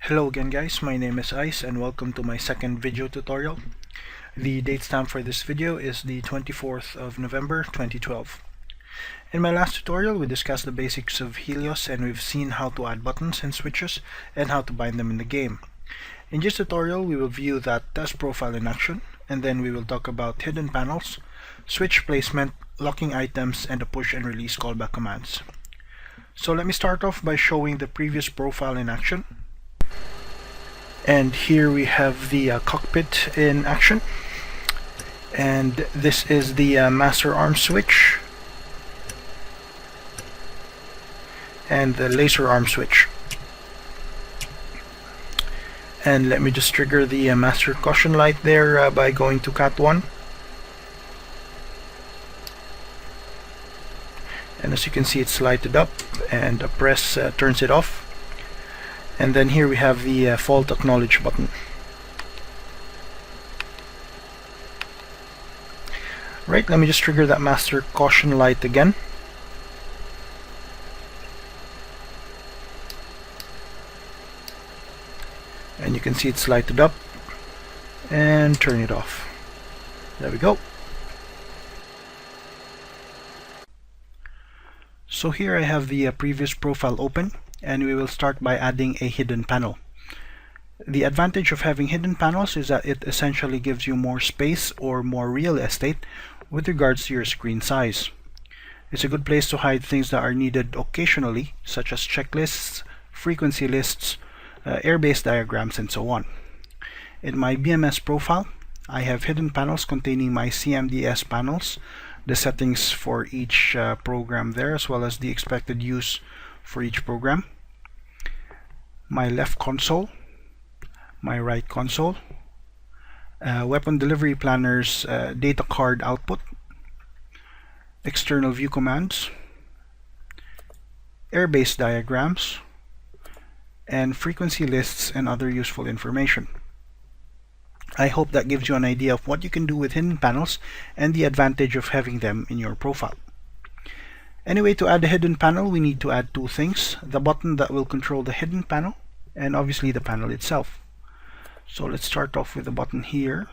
Hello again guys, my name is Ice and welcome to my second video tutorial. The date stamp for this video is the 24th of November 2012. In my last tutorial we discussed the basics of Helios and we've seen how to add buttons and switches and how to bind them in the game. In this tutorial we will view that test profile in action, and then we will talk about hidden panels, switch placement, locking items, and the push and release callback commands. So let me start off by showing the previous profile in action. And here we have the cockpit in action, and this is the master arm switch and the laser arm switch. And let me just trigger the master caution light there by going to cat 1, and as you can see it's lighted up, and a press turns it off. And then here we have the fault acknowledge button. Right, let me just trigger that master caution light again. And you can see it's lighted up, and turn it off. There we go. So here I have the previous profile open, and we will start by adding a hidden panel. The advantage of having hidden panels is that it essentially gives you more space or more real estate with regards to your screen size. It's a good place to hide things that are needed occasionally, such as checklists, frequency lists, airbase diagrams, and so on. In my BMS profile, I have hidden panels containing my CMDS panels, the settings for each program there, as well as the expected use for each program, my left console, my right console, weapon delivery planners, data card output, external view commands, airbase diagrams, and frequency lists and other useful information. I hope that gives you an idea of what you can do with hidden panels and the advantage of having them in your profile. Anyway, to add a hidden panel we need to add two things: the button that will control the hidden panel, and obviously the panel itself. So let's start off with the button here.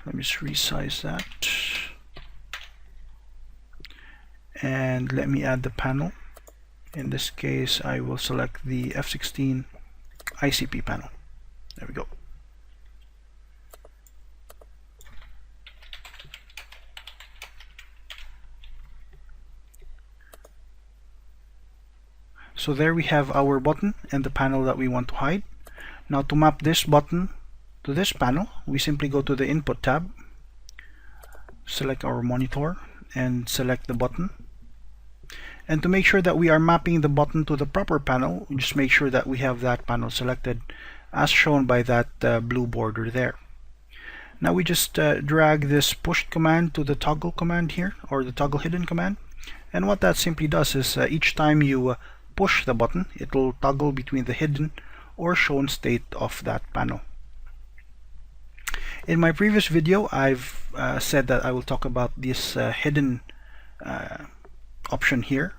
Let me just resize that, and let me add the panel. In this case I will select the F16 ICP panel. There we go. So there we have our button and the panel that we want to hide. Now to map this button to this panel, we simply go to the Input tab, select our monitor, and select the button. And to make sure that we are mapping the button to the proper panel, just make sure that we have that panel selected as shown by that blue border there. Now we just drag this push command to the toggle command here, or the toggle hidden command. And what that simply does is each time you push the button, it will toggle between the hidden or shown state of that panel. In my previous video I've said that I will talk about this hidden option here,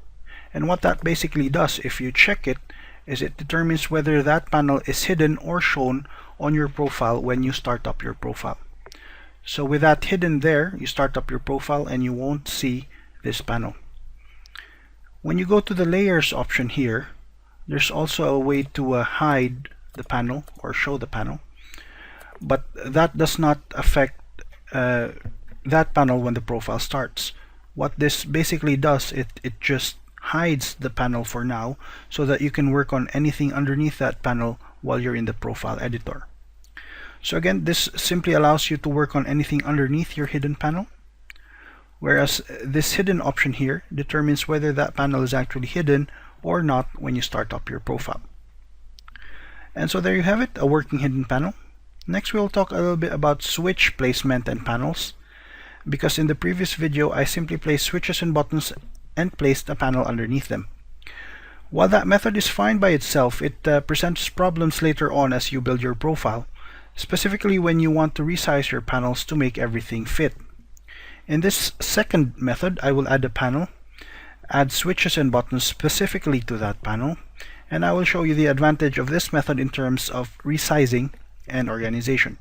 and what that basically does, if you check it, is it determines whether that panel is hidden or shown on your profile when you start up your profile. So with that hidden there, you start up your profile and you won't see this panel. When you go to the layers option here, there's also a way to hide the panel or show the panel, but that does not affect that panel when the profile starts. What this basically does, it just hides the panel for now so that you can work on anything underneath that panel while you're in the profile editor. So again, this simply allows you to work on anything underneath your hidden panel, whereas this hidden option here determines whether that panel is actually hidden or not when you start up your profile. And so there you have it, a working hidden panel. Next we'll talk a little bit about switch placement and panels, because in the previous video I simply placed switches and buttons and placed a panel underneath them. While that method is fine by itself, it presents problems later on as you build your profile, specifically when you want to resize your panels to make everything fit. In this second method, I will add a panel, add switches and buttons specifically to that panel, and I will show you the advantage of this method in terms of resizing and organization.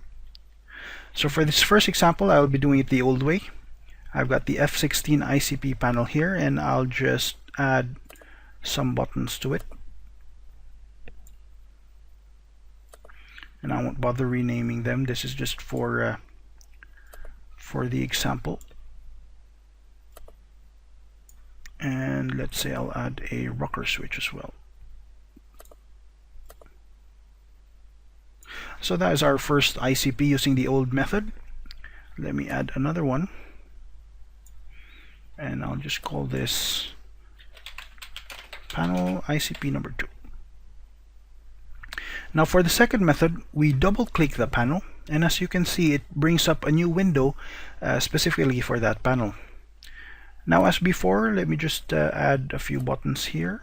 So for this first example, I will be doing it the old way. I've got the F16 ICP panel here, and I'll just add some buttons to it. And I won't bother renaming them. This is just for the example. And let's say I'll add a rocker switch as well. So that is our first ICP using the old method. Let me add another one, and I'll just call this panel ICP number 2. Now for the second method, we double click the panel, and as you can see, it brings up a new window specifically for that panel. Now as before, let me just add a few buttons here.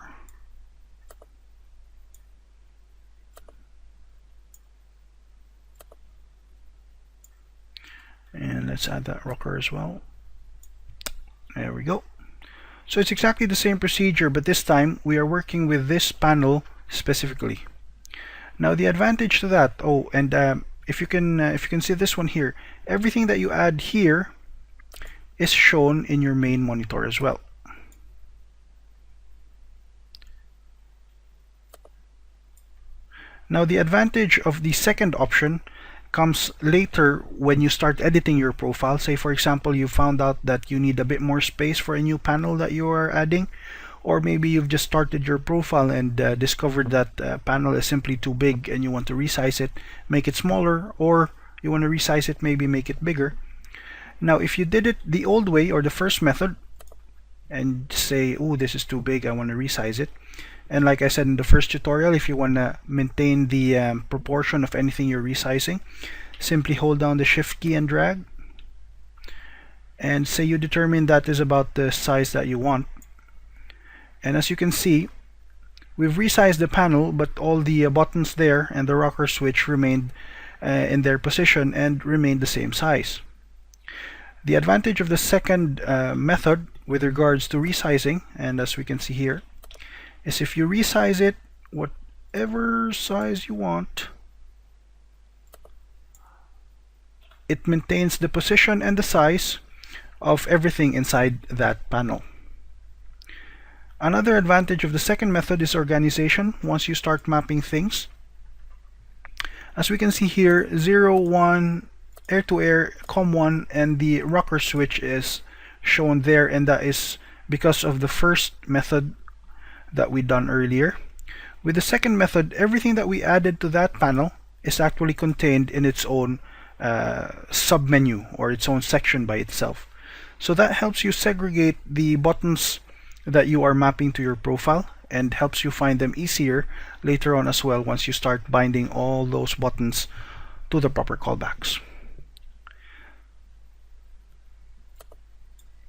And let's add that rocker as well. There we go. So it's exactly the same procedure, but this time we are working with this panel specifically. Now the advantage to that, if you can see this one here, everything that you add here is shown in your main monitor as well. Now the advantage of the second option comes later when you start editing your profile. Say for example, you found out that you need a bit more space for a new panel that you are adding, or maybe you've just started your profile and discovered that panel is simply too big and you want to resize it, make it smaller, or you want to resize it, maybe make it bigger. Now if you did it the old way, or the first method, and say, oh, this is too big, I want to resize it, and like I said in the first tutorial, if you want to maintain the proportion of anything you're resizing, simply hold down the shift key and drag, and say you determine that is about the size that you want. And as you can see, we've resized the panel, but all the buttons there and the rocker switch remained in their position and remained the same size. The advantage of the second method with regards to resizing, and as we can see here, is if you resize it whatever size you want, it maintains the position and the size of everything inside that panel. Another advantage of the second method is organization once you start mapping things. As we can see here, 0, 1, air-to-air, COM1, and the rocker switch is shown there, and that is because of the first method that we done earlier. With the second method, everything that we added to that panel is actually contained in its own sub-menu or its own section by itself. So that helps you segregate the buttons that you are mapping to your profile and helps you find them easier later on as well once you start binding all those buttons to the proper callbacks.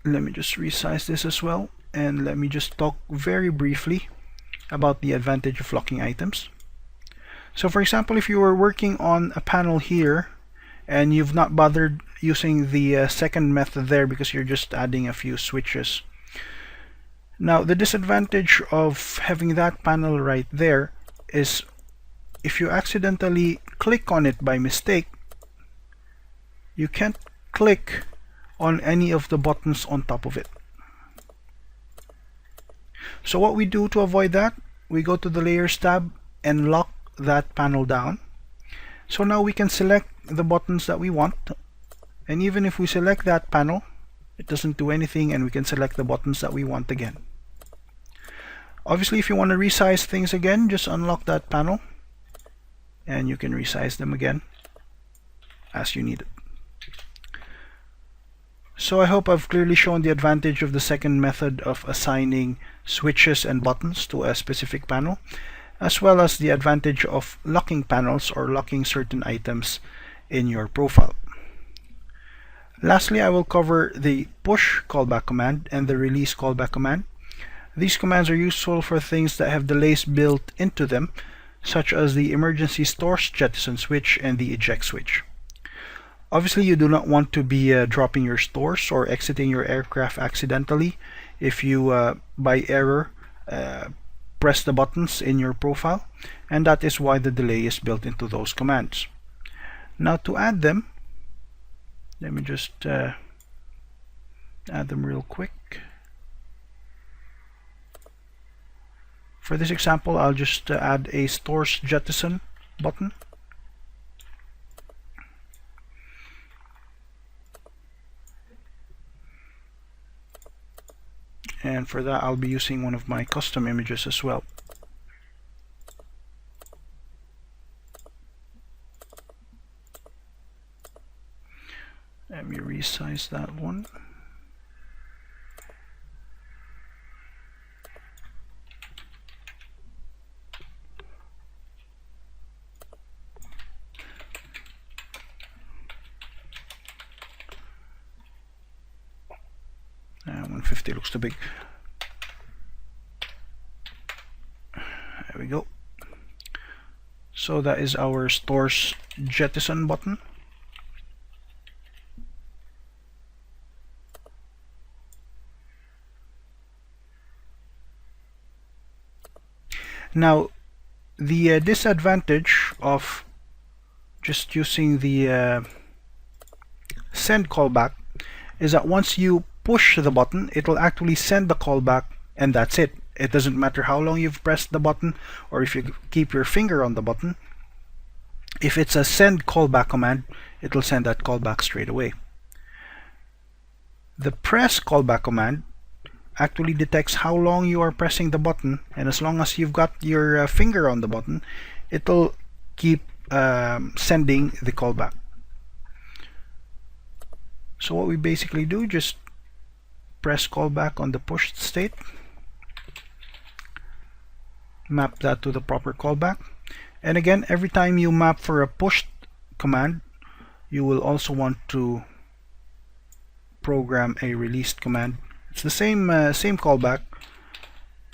Let me just resize this as well, and let me just talk very briefly about the advantage of locking items. So for example, if you were working on a panel here and you've not bothered using the second method there because you're just adding a few switches. Now the disadvantage of having that panel right there is if you accidentally click on it by mistake, you can't click on any of the buttons on top of it. So what we do to avoid that, we go to the Layers tab and lock that panel down. So now we can select the buttons that we want, and even if we select that panel, it doesn't do anything, and we can select the buttons that we want again. Obviously, if you want to resize things again, just unlock that panel and you can resize them again as you need it. So I hope I've clearly shown the advantage of the second method of assigning switches and buttons to a specific panel, as well as the advantage of locking panels or locking certain items in your profile. Lastly, I will cover the push callback command and the release callback command. These commands are useful for things that have delays built into them, such as the emergency stores jettison switch and the eject switch. Obviously, you do not want to be dropping your stores or exiting your aircraft accidentally if you, by error, press the buttons in your profile, and that is why the delay is built into those commands. Now to add them, let me just add them real quick. For this example, I'll just add a stores jettison button. And for that, I'll be using one of my custom images as well. Let me resize that one. Uh, 150 looks too big. There we go. So that is our stores jettison button. Now, the disadvantage of just using the send callback is that once you push the button, it will actually send the callback, and that's it. It doesn't matter how long you've pressed the button or if you keep your finger on the button. If it's a send callback command, it will send that callback straight away. The press callback command actually detects how long you are pressing the button, and as long as you've got your finger on the button, it'll keep sending the callback. So what we basically do, just press callback on the pushed state, map that to the proper callback, and again, every time you map for a pushed command, you will also want to program a released command. It's the same callback,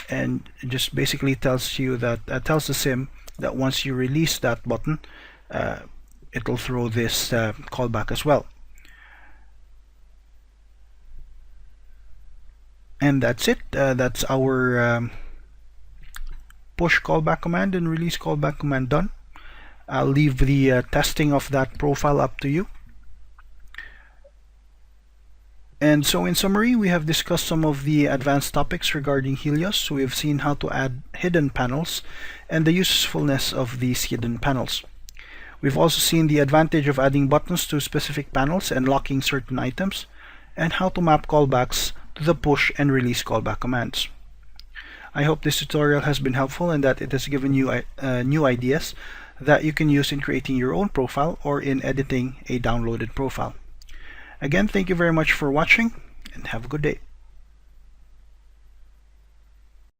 and it just basically tells you that tells the sim that once you release that button, it will throw this callback as well. And that's it. That's our push callback command and release callback command done. I'll leave the testing of that profile up to you. And so in summary, we have discussed some of the advanced topics regarding Helios. We have seen how to add hidden panels and the usefulness of these hidden panels. We've also seen the advantage of adding buttons to specific panels and locking certain items, and how to map callbacks to the push and release callback commands. I hope this tutorial has been helpful and that it has given you new ideas that you can use in creating your own profile or in editing a downloaded profile. Again, thank you very much for watching, and have a good day.